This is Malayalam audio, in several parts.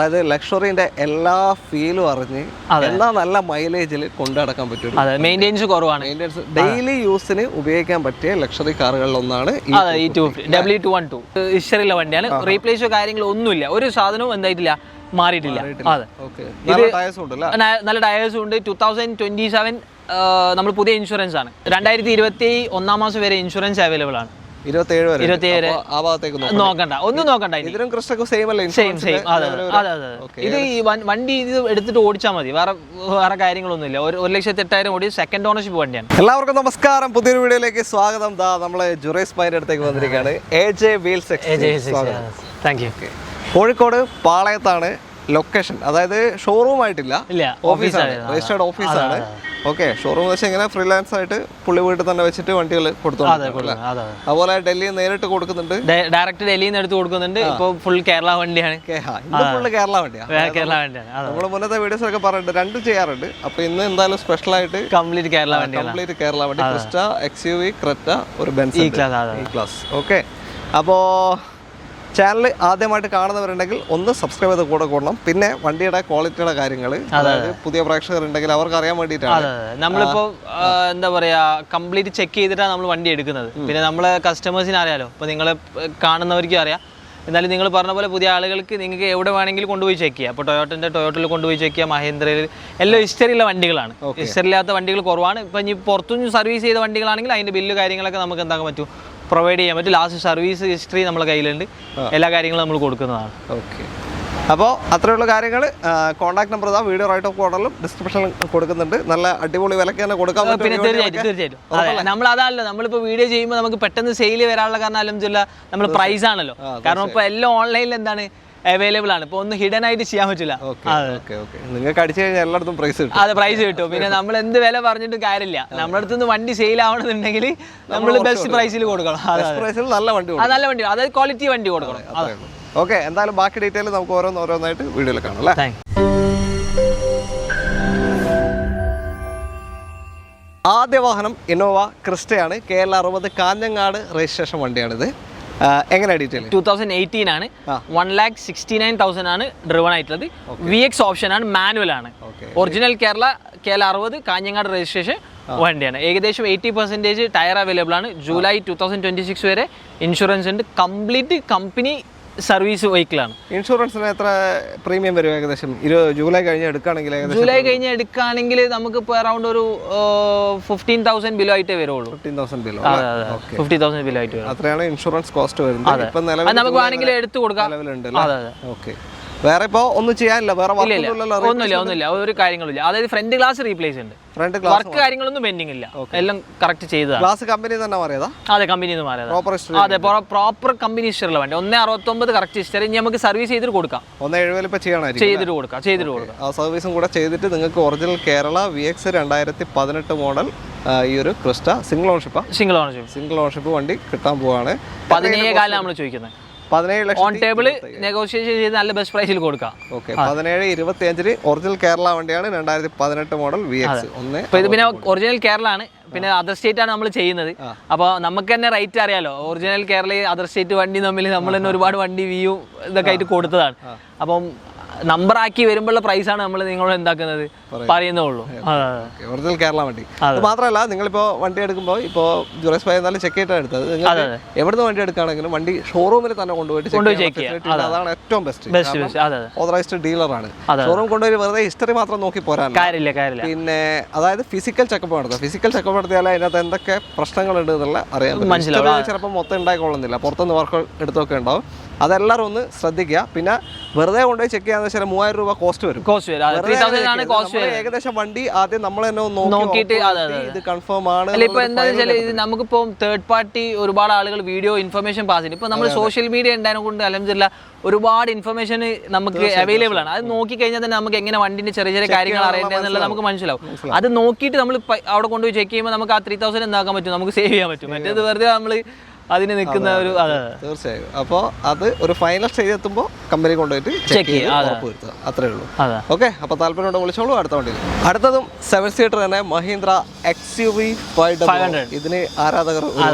അതായത് ലക്ഷറിന്റെ എല്ലാ ഫീലും അറിഞ്ഞ് എന്നാൽ നല്ല മൈലേജിൽ കൊണ്ടുനടക്കാൻ പറ്റും. മെയിൻ്റെനൻസ് കുറവാണ്. ഡെയിലി യൂസിന് ഉപയോഗിക്കാൻ പറ്റിയ ലക്ഷറി കാറുകളിൽ ഒന്നാണ് ഈ W212. ഹിസ്റ്ററിയുള്ള വണ്ടിയാണ്. റീപ്ലേസോ കാര്യങ്ങളോ ഒന്നുമില്ല. ഒരു സാധനവും എന്തായിട്ടില്ല, മാറിയിട്ടില്ല. അതെ, നല്ല ടയേഴ്സും ഉണ്ട്. 2027 നമ്മൾ പുതിയ ഇൻഷുറൻസ് ആണ്. 2021 മാസം വരെ ഇൻഷുറൻസ് അവൈലബിൾ ആണ്. 27 നോക്കണ്ട, ഒന്നും നോക്കണ്ട. ഇത് വണ്ടി ഇത് എടുത്തിട്ട് ഓടിച്ചാൽ മതി, വേറെ കാര്യങ്ങളൊന്നുമില്ല. 1,08,000 ഓടി സെക്കൻഡ് ഓണർഷിപ്പ് വണ്ടിയാണ്. എല്ലാവർക്കും നമസ്കാരം, പുതിയൊരു വീഡിയോയിലേക്ക് സ്വാഗതം. നമ്മള് ജുറൈസ് പൈൻ്റെ അടുത്തേക്ക് വന്നിരിക്കുകയാണ്. AJ Wheels Extreme. Thank you. Kozhikode പാളയത്താണ് ലൊക്കേഷൻ. അതായത് ഷോറൂം ആയിട്ടില്ല, ഓഫീസാണ്, രജിസ്റ്റേർഡ് ഓഫീസാണ്. ഓക്കെ, ഷോറൂം വെച്ച് ഇങ്ങനെ ഫ്രീലാൻസ് ആയിട്ട് പുള്ളി വീട്ടിൽ തന്നെ വെച്ചിട്ട് വണ്ടികൾ കൊടുത്തോളൂ. അതുപോലെ ഡൽഹിയിൽ നേരിട്ട് കൊടുക്കുന്നുണ്ട്, ഡയറക്റ്റ് ഡൽഹിയിൽ നിന്ന് എടുത്ത് കൊടുക്കുന്നുണ്ട്. ഇപ്പൊ ഫുൾ കേരള വണ്ടിയാണ്. ഫുള്ള് കേരള വണ്ടിയാണ്. നമ്മള് മുന്നത്തെ വീഡിയോസ് ഒക്കെ പറഞ്ഞിട്ടുണ്ട്, രണ്ടും ചെയ്യാറുണ്ട്. അപ്പൊ ഇന്ന് എന്തായാലും സ്പെഷ്യൽ ആയിട്ട് കംപ്ലീറ്റ് കേരള വണ്ടി, ക്രിസ്റ്റ, XUV, ക്രെറ്റ, ഒരു ബെൻസ് ഇ ക്ലാസ്. ഓക്കെ, അപ്പോ ചാനൽ ആദ്യമായിട്ട് കാണുന്നവരുണ്ടെങ്കിൽ ഒന്ന് സബ്സ്ക്രൈബ് ചെയ്ത് കൂടണം. പിന്നെ വണ്ടിയുടെ ക്വാളിറ്റിയുടെ കാര്യങ്ങൾ, അതായത് പുതിയ പ്രേക്ഷകർ ഉണ്ടെങ്കിൽ അവർക്ക് അറിയാൻ വേണ്ടിയിട്ടാണ്. നമ്മളിപ്പോ എന്താ പറയാ, കംപ്ലീറ്റ് ചെക്ക് ചെയ്തിട്ടാണ് നമ്മൾ വണ്ടി എടുക്കുന്നത്. പിന്നെ നമ്മളെ കസ്റ്റമേഴ്സിന് അറിയാലോ, ഇപ്പൊ നിങ്ങളെ കാണുന്നവർക്കും അറിയാം. എന്നാലും നിങ്ങൾ പറഞ്ഞ പോലെ പുതിയ ആളുകൾക്ക് നിങ്ങൾക്ക് എവിടെ വേണമെങ്കിലും കൊണ്ടുപോയി ചെക്ക് ചെയ്യാം. അപ്പോൾ ടൊയോട്ടയിൽ കൊണ്ടുപോയി ചെക്ക് ചെയ്യാം, മഹേന്ദ്രയിൽ എല്ലാം ഹിസ്റ്ററിയുള്ള വണ്ടികളാണ്. ഹിസ്റ്ററി ഇല്ലാത്ത വണ്ടികൾ കുറവാണ്. ഇപ്പം ഇനി പുറത്തുനിന്ന് സർവീസ് ചെയ്ത വണ്ടികളാണെങ്കിൽ അതിൻ്റെ ബില്ല് കാര്യങ്ങളൊക്കെ നമുക്ക് എന്താക്കാൻ പറ്റും, പ്രൊവൈഡ് ചെയ്യാൻ പറ്റും. ലാസ്റ്റ് സർവീസ് ഹിസ്റ്ററി നമ്മളെ കയ്യിലുണ്ട്, എല്ലാ കാര്യങ്ങളും നമ്മൾ കൊടുക്കുന്നതാണ്. ഓക്കെ, അപ്പോൾ അത്രയുള്ള കാര്യങ്ങൾ. Contact number video right of കോർണറിലും ഡിസ്ക്രിപ്ഷനിലും കൊടുക്കുന്നുണ്ട്. നല്ല അടിപൊളി വിലക്ക് തന്നെ കൊടുക്കാൻ പറ്റും. പിന്നെ തീർച്ചയായിട്ടും നമ്മൾ അതാണല്ലോ, നമ്മളിപ്പോൾ വീഡിയോ ചെയ്യുമ്പോൾ നമുക്ക് പെട്ടെന്ന് സെയിൽ വരാനുള്ള കാരണം അല്ലെന്നില്ല, നമ്മൾ പ്രൈസ് ആണല്ലോ. കാരണം ഇപ്പോൾ എല്ലാം ഓൺലൈനിൽ എന്താണ് അവൈലബിൾ ആണ്. ഇപ്പൊ ഒന്ന് ഹിഡൻ ആയിട്ട് ചെയ്യാൻ പറ്റില്ല. നിങ്ങൾക്ക് അടിച്ചു കഴിഞ്ഞാൽ എല്ലായിടത്തും പ്രൈസ് കിട്ടും. അതെ, പ്രൈസ് കിട്ടും. പിന്നെ നമ്മൾ എന്ത് വില പറഞ്ഞിട്ടും കാര്യമില്ല. നമ്മുടെ അടുത്ത് നിന്ന് വണ്ടി സെയിൽ ആവണമെന്നുണ്ടെങ്കിൽ നമ്മൾ ബെസ്റ്റ് പ്രൈസിൽ കൊടുക്കണം. നല്ല വണ്ടി, അതായത് ക്വാളിറ്റി വണ്ടി കൊടുക്കണം. ഓക്കെ, എന്തായാലും ബാക്കി ഡീറ്റെയിൽ നമുക്ക് ഓരോന്നായിട്ട് വീഡിയോയിൽ കാണാം അല്ലേ. ആദ്യ വാഹനം ഇന്നോവ ക്രിസ്റ്റയാണ്. KL60 കാഞ്ഞങ്ങാട് രജിസ്ട്രേഷൻ വണ്ടിയാണിത്. എങ്ങനെയാണ് ഡീറ്റെയിൽ? 2018 ആണ്. 1,69,000 ആണ് ഡ്രിവൺ ആയിട്ടുള്ളത്. VX ഓപ്ഷൻ ആണ്, മാനുവൽ ആണ്. ഒറിജിനൽ KL60 കാഞ്ഞങ്ങാട് രജിസ്ട്രേഷൻ വണ്ടിയാണ്. ഏകദേശം 80% ടയർ അവൈലബിൾ ആണ്. ജൂലൈ 2026 വരെ ഇൻഷുറൻസ് ഉണ്ട്. കംപ്ലീറ്റ് കമ്പനി സർവീസ് വെഹിക്കിളാണ്. ഇൻഷുറൻസിന് എത്ര പ്രീമിയം വരും ഏകദേശം? ജൂലൈ കഴിഞ്ഞ് എടുക്കുകയാണെങ്കിൽ നമുക്ക് ഇപ്പോൾ അറൗണ്ട് ഒരു 15,000 ബിലോ ആയിട്ടേ വരുള്ളൂ. 15,000 ബിലോ, 50,000 ബിലോ ആയിട്ട് വരും. അത്രയാണ് ഇൻഷുറൻസ് കോസ്റ്റ് വരുന്നത്. നമുക്ക് വേണമെങ്കിൽ എടുത്തു കൊടുക്കാം. ഓക്കെ, വേറെ ഇപ്പോ ഒന്നും ചെയ്യാനില്ല, വേറെ ഒന്നുമില്ല, ഒരു കാര്യങ്ങളില്ല. അതായത് ഫ്രണ്ട് ഗ്ലാസ് റീപ്ലേസ് ഉണ്ട്, വർക്ക് കാര്യങ്ങളൊന്നും പെൻഡിങ് ഇല്ല, എല്ലാം കറക്റ്റ് ചെയ്തതാണ്. ഗ്ലാസ് കമ്പനി തന്നെ മാറിയതാ? അതെ, കമ്പനിന്ന് മാറിയതാ. അതെ, പ്രോപ്പർ കമ്പനി ഹിസ്റ്ററിലുള്ള വണ്ടി. 1,69 കറക്റ്റ് ഹിസ്റ്ററി. ഇനി നമുക്ക് സർവീസ് ചെയ്തിട്ട് കൊടുക്കാം. 1,70 ചെയ്തിട്ട് കൊടുക്കാം. ആ സർവീസും കൂടെ ചെയ്തിട്ട് നിങ്ങൾക്ക് ഒറിജിനൽ കേരള VX 2018 മോഡൽ ഈ ഒരു ക്രിസ്റ്റ സിംഗിൾ ഓണർഷിപ്പ് വണ്ടി കിട്ടാൻ പോവാണ്. 17,000 നമ്മൾ ചോദിക്കുന്നത്. 17 ഓൺ ടേബിൾ നെഗോഷിയേഷൻ ചെയ്ത് നല്ല ബെസ്റ്റ് പ്രൈസിൽ കൊടുക്കാം. ഓക്കെ, 17,25 ഒറിജിനൽ കേരള വണ്ടിയാണ്. 2018 മോഡൽ VX. ഇത് പിന്നെ ഒറിജിനൽ കേരള ആണ്. പിന്നെ അതർ സ്റ്റേറ്റ് ആണ് നമ്മൾ ചെയ്യുന്നത്. അപ്പോൾ നമുക്ക് തന്നെ റേറ്റ് അറിയാലോ. ഒറിജിനൽ കേരള അതർ സ്റ്റേറ്റ് വണ്ടി തമ്മിൽ നമ്മൾ തന്നെ ഒരുപാട് വണ്ടി വ്യൂ ഇതൊക്കെ ആയിട്ട് കൊടുത്തതാണ്. അപ്പം നമ്പർ ആക്കി വരുമ്പോഴുള്ള പ്രൈസാണ് നമ്മൾ നിങ്ങളോട് എന്താക്കുന്നത് പറയുന്നുള്ളൂ. ഒറിജിനൽ കേരള വണ്ടി മാത്രമല്ല, നിങ്ങളിപ്പോ വണ്ടി എടുക്കുമ്പോൾ ഇപ്പോൾ ജുറൈസ് ഭായ് എന്നാലും ചെക്ക് ചെയ്തിട്ടാണ് എടുത്തത്. നിങ്ങൾ എവിടുന്ന് വണ്ടി എടുക്കുകയാണെങ്കിലും വണ്ടി ഷോറൂമിൽ തന്നെ കൊണ്ടുപോയിട്ട് ചെക്ക് ചെയ്യാം. അതാണ് ഏറ്റവും ബെസ്റ്റ്. ഓതറൈസ്ഡ് ഡീലറാണ്. ഷോറൂം കൊണ്ടുപോയി വെറുതെ ഹിസ്റ്ററി മാത്രം നോക്കി പോരാൻ കാര്യമില്ല. പിന്നെ അതായത് ഫിസിക്കൽ ചെക്കപ്പ് നടത്തുക. ഫിസിക്കൽ ചെക്കപ്പ് നടത്തിയാൽ അതിനകത്ത് എന്തൊക്കെ പ്രശ്നങ്ങളുണ്ട് എന്നുള്ള അറിയാം. ചിലപ്പോൾ മൊത്തം ഉണ്ടായിക്കൊള്ളുന്നില്ല, പുറത്തുനിന്ന് വർക്ക് എടുത്തൊക്കെ ഉണ്ടാവും. അതെല്ലാവരും ഒന്ന് ശ്രദ്ധിക്കുക. പിന്നെ വെറുതെ കൊണ്ടുപോയി ചെക്ക് ചെയ്യാന്ന് വെച്ചാൽ 3,000 രൂപ കോസ്റ്റ് വരും. ഏകദേശം വണ്ടി ആദ്യം നമ്മൾ തന്നെ നോക്കിയിട്ട് ഇത് കൺഫേം ആണ്. ഇപ്പൊ എന്താണെന്ന് വെച്ചാൽ ഇത് നമുക്കിപ്പോ തേർഡ് പാർട്ടി ഒരുപാട് ആളുകൾ വീഡിയോ ഇൻഫർമേഷൻ പാസ് ചെയ്യും. ഇപ്പൊ നമ്മൾ സോഷ്യൽ മീഡിയ ഉണ്ടായതിനെ കൊണ്ട് അൽഹംദുലില്ലാ ഒരുപാട് ഇൻഫർമേഷൻ നമുക്ക് അവൈലബിൾ ആണ്. അത് നോക്കി കഴിഞ്ഞാൽ തന്നെ നമുക്ക് എങ്ങനെ വണ്ടിന്റെ ചെറിയ കാര്യങ്ങൾ അറിയേണ്ടതെന്നുള്ളത് നമുക്ക് മനസ്സിലാവും. അത് നോക്കിയിട്ട് നമ്മൾ അവിടെ കൊണ്ടുപോയി ചെക്ക് ചെയ്യുമ്പോൾ നമുക്ക് ആ 3,000 എന്താക്കാൻ പറ്റും, നമുക്ക് സേവ് ചെയ്യാൻ പറ്റും. മറ്റേത് വെറുതെ നമ്മൾ അതിന് നിൽക്കുന്ന ഒരു തീർച്ചയായും. അപ്പോൾ അത് ഒരു ഫൈനൽ സ്റ്റേജ് എത്തുമ്പോൾ കമ്പനി കൊണ്ടുപോയിട്ട് ചെക്ക് ചെയ്ത് ഉറപ്പ് വരുത്തുക, അത്രേ ഉള്ളൂ. ഓക്കെ, അപ്പോൾ താല്പര്യമുണ്ടോ വിളിച്ചോളൂ. അടുത്ത വണ്ടിയിൽ അടുത്തതും 7 സീറ്റർ തന്നെ മഹീന്ദ്ര XUV 500. ഇതിന് ആരാധകർ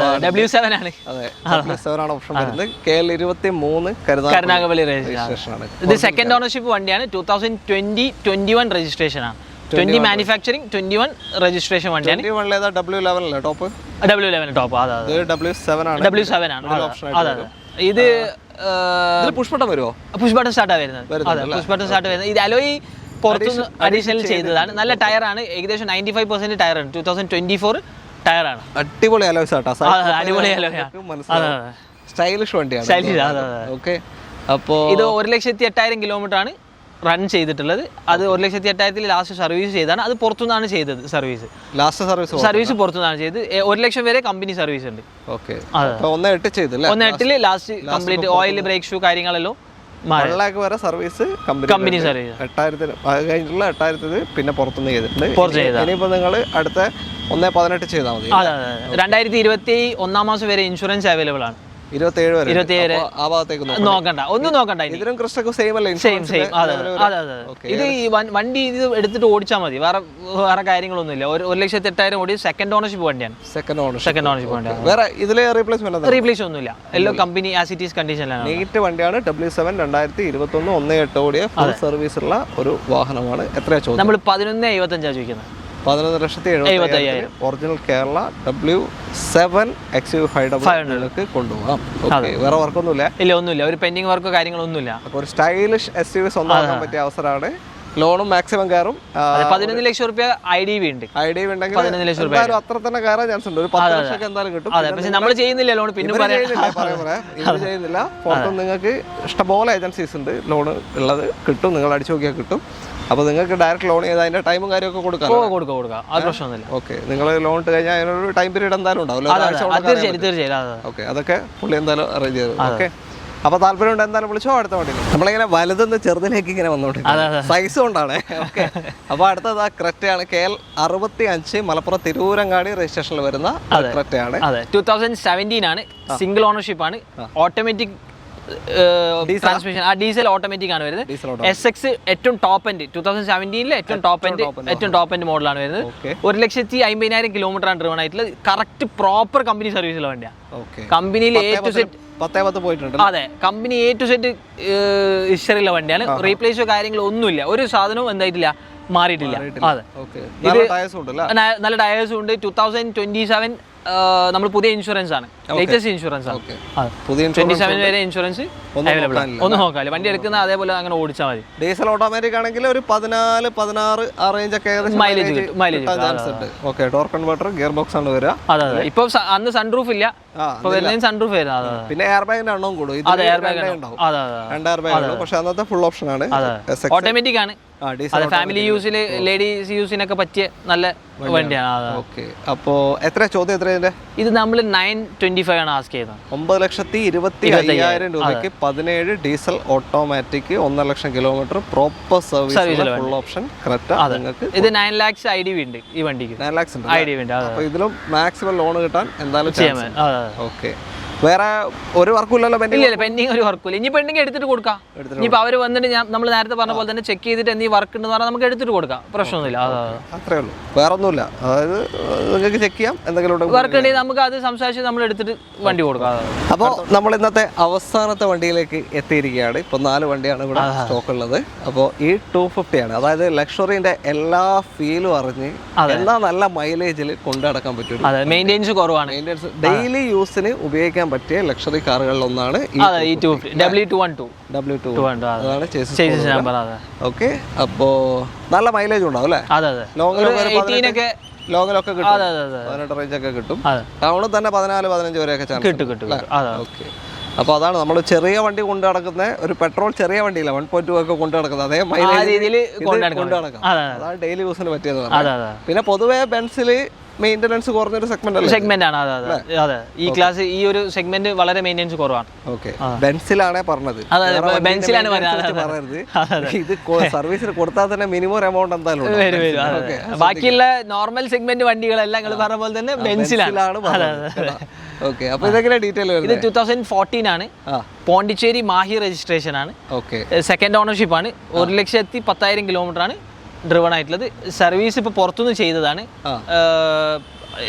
W7 ആണ്. അതെ, W7 ആണ് ഓപ്ഷൻ വരുന്നത്. KL 23 കരുനാഗപ്പള്ളി രജിസ്ട്രേഷൻ ആണ്. ഇത് സെക്കൻഡ് ഓണർഷിപ്പ് വണ്ടിയാണ്. 2020-21 രജിസ്ട്രേഷൻ ആണ്. 20 മാനുഫാക്ചറിംഗ്, 21 രജിസ്ട്രേഷൻ വണ്ടിയാണ്. W11 അല്ലേ ടോപ്പ്? W11 top. അതെ, W7 ആണ്. W7 ആണ്. അതെ, ഇത് പുഷ് ബട്ടൺ വരുമോ? പുഷ് ബട്ടൺ സ്റ്റാർട്ടാണ് വരുന്നത്. അതെ, പുഷ് ബട്ടൺ സ്റ്റാർട്ട് വരുന്നത്. ഇത് അലോയ് പുറത്തുനിന്ന് അഡീഷണൽ ചെയ്തതാണ്. നല്ല ടയറാണ്, ഏകദേശം 95% ടയറാണ്. 2024 ടയറാണ്. അടിപൊളി അലോയ്സ് ആട്ടോ. അടിപൊളി അലോയ്, സ്റ്റൈലിഷ് വണ്ടിയാണ്. ഓക്കെ, അപ്പോൾ ഇത് 1,08,000 കിലോമീറ്റർ ആണ് റൺ ചെയ്തിട്ടുള്ളത്. അത് 1,08,000 ലാസ്റ്റ് സർവീസ് ചെയ്താണ്. അത് പുറത്തുനിന്നാണ് ചെയ്തത് സർവീസ്. ലാസ്റ്റ് സർവീസ് പുറത്തുനിന്നാണ് ചെയ്ത്. 1,00,000 വരെ കമ്പനി സർവീസ് ഉണ്ട്. Okay, 1.8 last complete oil, brake shoe കാര്യങ്ങളെല്ലാം 1 lakh വരെ സർവീസ് കമ്പനി സർവീസ്. 8,000 കഴിഞ്ഞിട്ടുള്ള 8,000 പിന്നെ പുറത്തുനിന്ന് ചെയ്തിട്ടുണ്ട്. ഇനിയിപ്പോൾ നിങ്ങൾ അടുത്ത 1.18 ചെയ്താൽ മതി. 2021 മാസം വരെ ഇൻഷുറൻസ് അവൈലബിൾ ആണ്. 27 ആ ഭാഗത്തേക്ക് നോക്കണ്ട, ഒന്നും നോക്കണ്ട. ഇതിനും ക്രിസ്റ്റക്കും സെയിം അല്ലേ? സെയിം. ഇത് ഈ വണ്ടി ഇത് എടുത്തിട്ട് ഓടിച്ചാൽ മതി, വേറെ കാര്യങ്ങളൊന്നുമില്ല. 1,08,000 ഓടി സെക്കൻഡ് ഓണർഷിപ്പ് വണ്ടിയാണ്. സെക്കൻഡ് ഓണർഷിപ്പ് വണ്ടിയാണ്. വേറെ ഇതിലെ റീപ്ലേസ് ഒന്നുമില്ല. എല്ലാം കമ്പനി ആസ് ഇറ്റ് ഈസ് കണ്ടീഷനിലാണ്. നീറ്റ് വണ്ടിയാണ്. W7 2021 1.8 ഓടിയ ഫുൾ സർവീസ് ഉള്ള ഒരു വാഹനമാണ്. എത്രയാ ചോദിച്ചത്? നമ്മൾ 11,75 ചോദിക്കുന്നത്. 11,70,000 ഒറിജിനൽ കേരള W7 XUV 500 കൊണ്ടുപോകാം. വേറെ വർക്കൊന്നുമില്ല. ഒന്നുമില്ല, ഒരു പെൻഡിങ് വർക്കോ കാര്യങ്ങളൊന്നുമില്ല. അപ്പോൾ ഒരു സ്റ്റൈലിഷ് SUV സ്വന്തമാക്കാൻ പറ്റിയ അവസരമാണ്. ലോണും മാക്സിമം കയറും. 11 ലക്ഷം രൂപ IDV ഉണ്ട്. IDV ഉണ്ടെങ്കിൽ 11 ലക്ഷം രൂപ അത്ര തന്നെ കയറാൻ ചാൻസ് ഉണ്ട്. ഒരു 10 ലക്ഷം എന്തായാലും കിട്ടും. പക്ഷെ നമ്മൾ ചെയ്യുന്നില്ല ലോൺ. പിന്നെ ചെയ്യുന്നില്ല. പുറത്തും നിങ്ങൾക്ക് ഇഷ്ടംപോലെ ഏജൻസീസ് ഉണ്ട്. ലോൺ ഉള്ളത് കിട്ടും, നിങ്ങൾ അടിച്ചു നോക്കിയാൽ കിട്ടും. അപ്പോൾ നിങ്ങൾക്ക് ഡയറക്റ്റ് ലോൺ ചെയ്ത് അതിന്റെ ടൈമും കാര്യമൊക്കെ കൊടുക്കാം. അത് പ്രശ്നമൊന്നുമില്ല. ഓക്കെ, നിങ്ങൾ ലോൺ ഇട്ട് കഴിഞ്ഞാൽ അതിനൊരു ടൈം പീരീഡ് എന്തായാലും ഉണ്ടാവില്ല. തീർച്ചയായും അതൊക്കെ പുള്ളി എന്തായാലും അറേഞ്ച് ചെയ്തു. ഓക്കെ, അപ്പോൾ താല്പര്യമുണ്ട് എന്തായാലും വിളിച്ചോ. അടുത്ത വണ്ടി നമ്മളിങ്ങനെ വലുതെന്ന് ചെറുതിലേക്ക് ഇങ്ങനെ വന്നോണ്ടിരിക്കും, സൈസ് കൊണ്ടാണ്. ഓക്കെ, അപ്പോൾ അടുത്തത് ആ ക്രെറ്റയാണ്. KL 65 മലപ്പുറം തിരൂരങ്ങാടി രജിസ്ട്രേഷനിൽ വരുന്ന ക്രെറ്റയാണ്. 2017 ആണ്. സിംഗിൾ ഓണർഷിപ്പ് ആണ്. ഓട്ടോമാറ്റിക് ട്രാൻസ്മിഷൻ, ഡീസൽ ഓട്ടോമാറ്റിക് ആണ് വരുന്നത്. SX ഏറ്റവും ടോപ്പ് എൻഡ് 2017 ഏറ്റവും ടോപ്പ് എൻഡ് മോഡലാണ് വരുന്നത്. 1,50,000 കിലോമീറ്റർ ആണ് ഡ്രിവൺ ആയിട്ടുള്ളത്. കറക്റ്റ് പ്രോപ്പർ കമ്പനി സർവീസിലെ വണ്ടിയാണ്. കമ്പനിയിൽ A to Z 10 പോയിട്ടുണ്ട്. അതെ, കമ്പനി A to Z ഹിസ്റ്ററിയുള്ള വണ്ടിയാണ്. റീപ്ലേസോ കാര്യങ്ങളോ ഒന്നുമില്ല, ഒരു സാധനവും എന്തായിട്ടില്ല, മാറിയിട്ടില്ല. അതെ, നല്ല ടയേഴ്സും ഉണ്ട്. 2027 നമ്മൾ പുതിയ ഇൻഷുറൻസ് ആണ്, ലേറ്റസ്റ്റ് ഇൻഷുറൻസ് ആണ്. 27 വരെ ഇൻഷുറൻസ് അവൈലബിൾ ആണ്. ഒന്നും നോക്കാല്ലേ, വണ്ടി എടുക്കുന്ന അതേപോലെ അങ്ങനെ ഓടിച്ചാൽ മതി. ഡീസൽ ഓട്ടോമാറ്റിക് ആണെങ്കിൽ ഒരു 14-16 ആ റേഞ്ച് ഒക്കെ mileage. Okay, torque converter, gear box ആണ് വരിക. അതെ, ഇപ്പൊ അന്ന് സൺറൂഫ് ഇല്ല, സൺറൂഫ് വരുന്നത്. പിന്നെ എയർ ബാഗിന്റെ എണ്ണവും കൂടും. 2 എയർ ബാഗ് ഉള്ളൂ, പക്ഷെ അന്നത്തെ ഫുൾ ഓപ്ഷൻ ആണ്. ഓട്ടോമാറ്റിക് ആണ്. ഫാമിലി യൂസിൽ, ലേഡീസ് യൂസിനൊക്കെ പറ്റിയ നല്ല വണ്ടിയാണ്. ഓക്കെ, അപ്പോ എത്ര ചോദ്യം എത്രയുടെ? ഇത് നമ്മൾ 925 ആണ് ആസ്ക് ചെയ്യുന്നത്. 9,25,000 രൂപയ്ക്ക് 17 ഡീസൽ ഓട്ടോമാറ്റിക് 1.5 ലക്ഷം kilometre proper service full option Creta. ഇത് 9 lakhs IDV ഉണ്ട് ഈ വണ്ടിക്ക്. 9 lakhs ഉണ്ട് IDV ഉണ്ട്. അപ്പൊ ഇതിലും മാക്സിമം ലോൺ കിട്ടാൻ എന്തായാലും ചെയ്യാം. ഓക്കെ, വേറെ ഒരു വർക്കും ഇല്ലല്ലോ? പെൻഡിങ് ഒരു വർക്കും. ഇനി പെൻഡിങ് എടുത്തിട്ട് കൊടുക്കാം. ഇനിയിപ്പോൾ അവർ വന്നിട്ട് നമ്മൾ നേരത്തെ പറഞ്ഞ പോലെ തന്നെ ചെക്ക് ചെയ്തിട്ട് എന്തെങ്കിലും വർക്ക് ഉണ്ടെന്ന് പറഞ്ഞാൽ നമുക്ക് എടുത്തിട്ട് കൊടുക്കാം, പ്രശ്നമൊന്നുമില്ല. അത്രേ ഉള്ളൂ, വേറെ ഒന്നുമില്ല. അതായത് നിങ്ങൾക്ക് ചെക്ക് ചെയ്യാം, എന്തെങ്കിലും വർക്ക് ഉണ്ടെങ്കിൽ നമുക്ക് അത് സംസാരിച്ച് നമ്മൾ എടുത്തിട്ട് വണ്ടി കൊടുക്കാം. അപ്പോൾ നമ്മൾ ഇന്നത്തെ അവസാനത്തെ വണ്ടിയിലേക്ക് എത്തിയിരിക്കുകയാണ്. ഇപ്പോൾ 4 വണ്ടിയാണ് ഇവിടെ സ്റ്റോക്ക് ഉള്ളത്. അപ്പോൾ ഈ 250 ആണ്, അതായത് ലക്ഷറിന്റെ എല്ലാ ഫീലും അറിഞ്ഞ് എന്നാൽ നല്ല മൈലേജിൽ കൊണ്ടു നടക്കാൻ പറ്റും. മെയിൻ്റെനൻസ് കുറവാണ്. ഡെയിലി യൂസിന് ഉപയോഗിക്കാൻ പറ്റിയ ലക്ഷറി കാറുകളിൽ ഒന്നാണ് W212. അതാണ് ചേസിസ് നമ്പർ. ഓക്കെ, അപ്പോ നല്ല മൈലേജ് ഉണ്ടാവും അല്ലേ? ലോങ്ങിലൊക്കെ കിട്ടും, 18 റേഞ്ച് ഒക്കെ കിട്ടും. ടൗണിൽ തന്നെ 14-15 വരെയൊക്കെ കിട്ടും. ഓക്കെ, അപ്പോൾ അതാണ് നമ്മൾ ചെറിയ വണ്ടി കൊണ്ടു നടക്കുന്ന ഒരു പെട്രോൾ ചെറിയ വണ്ടിയില്ല 1.2 ഒക്കെ കൊണ്ടു നടക്കുന്നത് അതേ മൈലേജ് കൊണ്ടു നടക്കാം. അതാണ് ഡെയിലി യൂസിന് പറ്റിയത്. പിന്നെ പൊതുവേ ബെൻസിൽ മെയിൻ്റനൻസ് കുറഞ്ഞൊരു സെഗ്മെന്റ് അല്ലേ? സെഗ്മെന്റ് ആണ്. അതെ ഈ ക്ലാസ് ഈ ഒരു സെഗ്മെന്റ് വളരെ മെയിൻ്റനൻസ് കുറവാണ്. ഓക്കെ, ബെൻസിലാണേ പറഞ്ഞത്. ബെൻസിലാണ് പറയരുത്. ഇത് സർവീസിന് കൊടുത്താൽ തന്നെ മിനിമം ഒരു എമൗണ്ട് എന്തായാലും വരും. ബാക്കിയുള്ള നോർമൽ സെഗ്മെന്റ് വണ്ടികളെല്ലാം നിങ്ങൾ പറഞ്ഞ പോലെ തന്നെ ബെൻസിലാണ്. ഓക്കെ, അപ്പോൾ ഇതെങ്ങനെ ഡീറ്റെയിൽ വരുന്നത്? ഇത് 2014 ആണ്. പോണ്ടിച്ചേരി മാഹി രജിസ്ട്രേഷൻ ആണ്. ഓക്കെ, സെക്കൻഡ് ഓണർഷിപ്പ് ആണ്. 1,10,000 കിലോമീറ്റർ ആണ് ഡ്രിവൺ ആയിട്ടുള്ളത്. സർവീസ് ഇപ്പോൾ പുറത്തുനിന്ന് ചെയ്തതാണ്.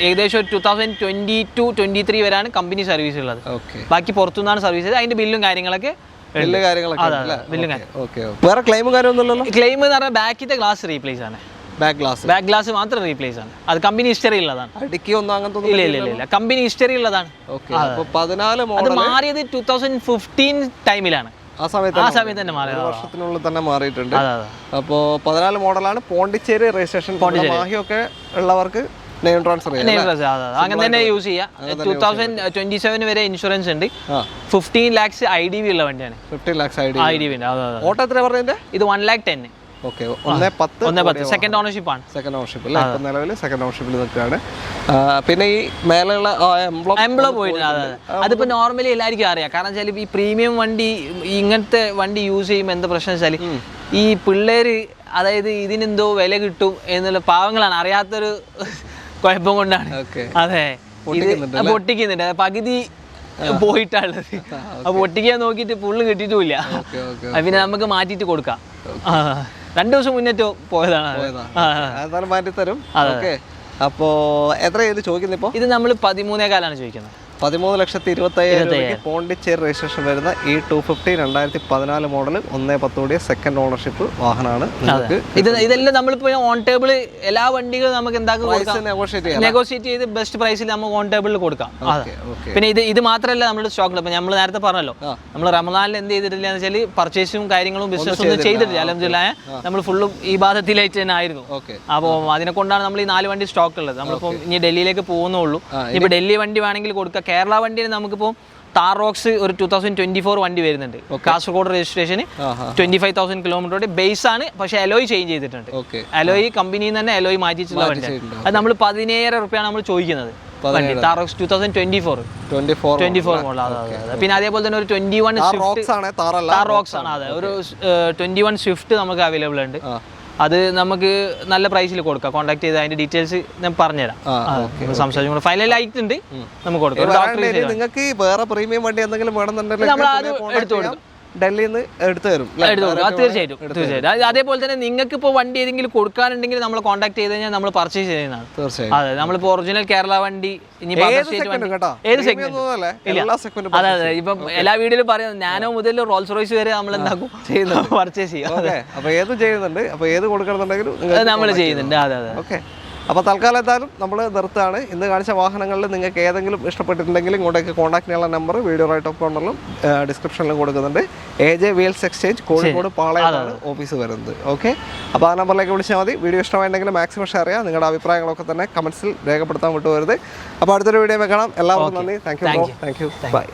ഏകദേശം 2022-23 വരെയാണ് കമ്പനി സർവീസ് ഉള്ളത്. ബാക്കി പുറത്തുനിന്നാണ് സർവീസ് ചെയ്തത്. അതിന്റെ ബില്ലും കാര്യങ്ങളൊക്കെ വേറെ ക്ലെയിമും കാര്യമൊന്നുമില്ലല്ലോ. ക്ലെയിം എന്ന് പറഞ്ഞാൽ ബാക്കിത്തെ ഗ്ലാസ് റീപ്ലേസ് ആണ്. ബാക്ക് ഗ്ലാസ് മാത്രം റീപ്ലേസ് ആണ്. അത് കമ്പനി ഹിസ്റ്ററി ഉള്ളതാണ്. ഇല്ല, കമ്പനി ഹിസ്റ്ററി ഉള്ളതാണ്. അത് മാറിയത് 2015 ടൈമിലാണ്. ആ സമയത്ത് തന്നെ മാറിയത്. വർഷത്തിനുള്ളിൽ തന്നെ മാറിയിട്ടുണ്ട്. അപ്പോൾ 14 മോഡലാണ്. പോണ്ടിച്ചേരി രജിസ്ട്രേഷൻ. മാഹിയൊക്കെ ഉള്ളവർക്ക് നെയിം ട്രാൻസ്ഫർ അങ്ങനെ തന്നെ യൂസ് ചെയ്യാം. 2027 വരെ ഇൻഷുറൻസ് ഉണ്ട്. 15 lakhs IDV ഉള്ള വണ്ടിയാണ്. 15 lakhs IDV ഉണ്ട്. ഓട്ടോ എത്ര പറഞ്ഞതിന്റെ? ഇത് 1,10,000. ഓക്കെ, 1,10,000 സെക്കൻഡ് ഓണർഷിപ്പ് ആണ്. സെക്കൻഡ് ഓണർഷിപ്പ് അല്ലേ? ഇപ്പം നിലവിൽ സെക്കൻഡ് ഓണർഷിപ്പിൽ നിൽക്കുകയാണ്. പിന്നെ ഈ മേലെയുള്ള എംബ്ലോ പോയിട്ടുണ്ട്. അതിപ്പോ നോർമലി എല്ലാവർക്കും അറിയാം. കാരണം വെച്ചാൽ ഈ പ്രീമിയം വണ്ടി ഇങ്ങനത്തെ വണ്ടി യൂസ് ചെയ്യുമ്പോൾ എന്താ പ്രശ്നം വെച്ചാൽ ഈ പിള്ളേര്, അതായത് ഇതിനെന്തോ വില കിട്ടും എന്നുള്ള പാവങ്ങളാണ്, അറിയാത്തൊരു കുഴപ്പം കൊണ്ടാണ്. അതെ, പൊട്ടിക്കുന്നുണ്ട്. പകുതി പോയിട്ടുള്ളത്. അപ്പൊ പൊട്ടിക്കാൻ നോക്കിയിട്ട് ഫുള്ള് കിട്ടിയിട്ടുമില്ല. പിന്നെ നമുക്ക് മാറ്റിയിട്ട് കൊടുക്കാം. 2 ദിവസം മുന്നേറ്റോ പോയതാണ്. മാറ്റിത്തരും. അപ്പോ എത്ര ചോദിക്കുന്നത്? ഇപ്പൊ ഇത് നമ്മൾ 13,400 ചോദിക്കുന്നത്. 13,20,000 പോണ്ടിച്ചേരി രജിസ്ട്രേഷൻ വരുന്ന ഈ 250 2014 മോഡൽ 1,10 സെക്കൻഡ് ഓണർഷിപ്പ് വാഹനമാണ്. ഇതെല്ലാം നമ്മളിപ്പോ ഓൺ ടേബിൾ എല്ലാ വണ്ടികളും നമുക്ക് എന്താക്കും നെഗോഷിയേറ്റ് ചെയ്ത് ബെസ്റ്റ് പ്രൈസിൽ നമുക്ക് ഓൺ ടേബിളിൽ കൊടുക്കാം. പിന്നെ ഇത് മാത്രമല്ല നമ്മുടെ സ്റ്റോക്കിൽ. ഇപ്പൊ നമ്മൾ നേരത്തെ പറഞ്ഞല്ലോ, നമ്മൾ റമദാനിൽ എന്ത് ചെയ്തിട്ടില്ല എന്ന് വെച്ചാൽ പർച്ചേസും കാര്യങ്ങളും ബിസിനസ് ഒന്നും ചെയ്തിട്ടില്ല. അൽഹംദുലില്ലാഹ് നമ്മൾ ഫുള്ളും ഈ ബാധത്തിലായിട്ട് തന്നെ ആയിരുന്നു. അപ്പോൾ അതിനെ കൊണ്ടാണ് നമ്മൾ ഈ 4 വണ്ടി സ്റ്റോക്ക് ഉള്ളത്. നമ്മളിപ്പോ ഇനി ഡൽഹിയിലേക്ക് പോകുന്നുള്ളൂ. ഇപ്പൊ ഡൽഹി വണ്ടി വേണമെങ്കിൽ കൊടുക്കാം. കേരള വണ്ടിയിൽ നമുക്കിപ്പോൾ താർ റോക്സ് ഒരു 2024 വണ്ടി വരുന്നുണ്ട്. കാസർഗോഡ് രജിസ്ട്രേഷൻ, 25,000 കിലോമീറ്റർ ബേസ് ആണ്. പക്ഷെ അലോയ് ചേഞ്ച് ചെയ്തിട്ടുണ്ട്. അലോയ് കമ്പനിയിൽ നിന്ന് തന്നെ അലോയ് മാറ്റിയിട്ടുള്ള വണ്ടി. അത് നമ്മൾ 17,000 രൂപയാണ് നമ്മൾ ചോദിക്കുന്നത്. Thar rocks 2024 model. പിന്നെ അതേപോലെ തന്നെ ഒരു 21 താർ റോക്സ് ആണ്. അതെ, ഒരു 21 സ്വിഫ്റ്റ് നമുക്ക് അവൈലബിൾ ഉണ്ട്. അത് നമുക്ക് നല്ല പ്രൈസിൽ കൊടുക്കാം. കോൺടാക്ട് ചെയ്ത് അതിന്റെ ഡീറ്റെയിൽസ് ഞാൻ പറഞ്ഞുതരാം. സംസാരിച്ചു ഫൈനൽ ആയിട്ടുണ്ട്, നമുക്ക് കൊടുക്കാം. നിങ്ങൾക്ക് വേറെ പ്രീമിയം വണ്ടി എന്തെങ്കിലും വേണമെന്നുണ്ടെങ്കിൽ നമ്മൾ അത് എടുത്തു കൊടുക്കും. ഡൽഹിയിൽ നിന്ന് എടുത്തു തരും. തീർച്ചയായിട്ടും. അതേപോലെ തന്നെ നിങ്ങൾക്ക് ഇപ്പോൾ വണ്ടി ഏതെങ്കിലും കൊടുക്കാനുണ്ടെങ്കിൽ നമ്മൾ കോൺടാക്ട് ചെയ്ത് കഴിഞ്ഞാൽ നമ്മൾ പർച്ചേസ് ചെയ്യുന്നതാണ്. അതെ, നമ്മളിപ്പോൾ ഒറിജിനൽ കേരള വണ്ടി ഏത് സെഗ്മെന്റ് അതെ ഇപ്പം എല്ലാ വീഡിയോയിലും പറയുന്നത് നാനോ മുതൽ റോൾസ് റോയ്സ് വരെ നമ്മൾ എന്താക്കും പർച്ചേസ് ചെയ്യും. അപ്പോൾ ഏത് ചെയ്യുന്നുണ്ട്, അപ്പോൾ ഏത് കൊടുക്കണമെന്നുണ്ടെങ്കിലും നമ്മൾ ചെയ്യുന്നുണ്ട്. അതെ. ഓക്കെ, അപ്പോൾ തൽക്കാലം എന്തായാലും നമ്മൾ നിർത്താണ്. ഇന്ന് കാണിച്ച വാഹനങ്ങളിൽ നിങ്ങൾക്ക് ഏതെങ്കിലും ഇഷ്ടപ്പെട്ടിട്ടുണ്ടെങ്കിൽ ഇങ്ങോട്ടേക്ക് കോൺടാക്ട് ചെയ്യാനുള്ള നമ്പർ വീഡിയോ റൈറ്റ് ഓഫ് കോർണറിലും ഡിസ്ക്രിപ്ഷനിലും കൊടുക്കുന്നുണ്ട്. AJ വീൽസ് എക്സ്ചേഞ്ച്, കോഴിക്കോട് പാളയമാണ് ഓഫീസ് വരുന്നത്. ഓക്കെ, അപ്പോൾ ആ നമ്പറിലേക്ക് വിളിച്ചാൽ മതി. വീഡിയോ ഇഷ്ടമായിട്ടുണ്ടെങ്കിൽ മാക്സിമം ഷെയർ ചെയ്യുക. നിങ്ങളുടെ അഭിപ്രായങ്ങളൊക്കെ തന്നെ കമൻസിൽ രേഖപ്പെടുത്താൻ വിട്ടുപോകരുത്. അപ്പോൾ അടുത്തൊരു വീഡിയോ കാണാം. എല്ലാവർക്കും നന്ദി. Thank you. ബൈ.